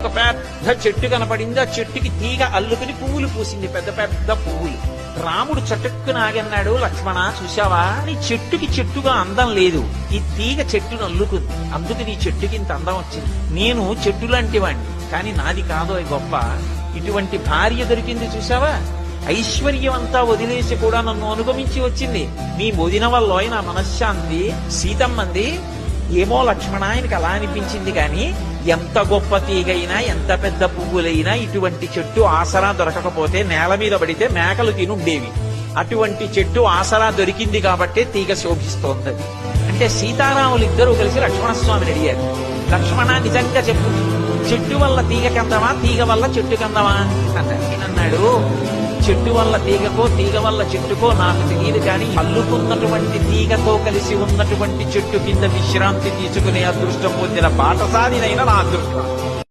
ఒక పెద్ద చెట్టు కనపడింది. ఆ చెట్టుకి తీగ అల్లుకుని పువ్వులు పూసింది, పెద్ద పెద్ద పువ్వులు. రాముడు చటుక్కున ఆగన్నాడు, లక్ష్మణ చూశావా, నీ చెట్టుగా అందం లేదు, ఈ తీగ చెట్టును అల్లుకుంది, అందుకు నీ చెట్టుకి ఇంత అందం వచ్చింది. నేను చెట్టు లాంటి వాణ్ణి, కానీ నాది కాదో గొప్ప. ఇటువంటి భార్య దొరికింది చూశావా, ఐశ్వర్యం అంతా వదిలేసి కూడా నన్ను అనుగమించి వచ్చింది. మీ వదిన వల్ల నా మనశ్శాంతి. సీతమ్మంది, ఏమో లక్ష్మణ ఆయనకి అలా అనిపించింది, కానీ ఎంత గొప్ప తీగైనా ఎంత పెద్ద పువ్వులైనా ఇటువంటి చెట్టు ఆసరా దొరకకపోతే నేల మీద పడితే మేకలు తినుండేవి. అటువంటి చెట్టు ఆసరా దొరికింది కాబట్టే తీగ శోభిస్తోంది. అంటే సీతారాములు ఇద్దరూ కలిసి లక్ష్మణస్వామిని అడిగారు, లక్ష్మణ నిజంగా చెప్పు, చెట్టు వల్ల తీగ కందమా, తీగ వల్ల చెట్టు కందమా అన్నాడు. చెట్టు వల్ల తీగకో తీగ వల్ల చెట్టుకో నాకు తెలియదు, కానీ అల్లుకున్నటువంటి తీగతో కలిసి ఉన్నటువంటి చెట్టు కింద విశ్రాంతి తీసుకునే అదృష్టం పొందిన బాటసారినైనా నా అదృష్టం.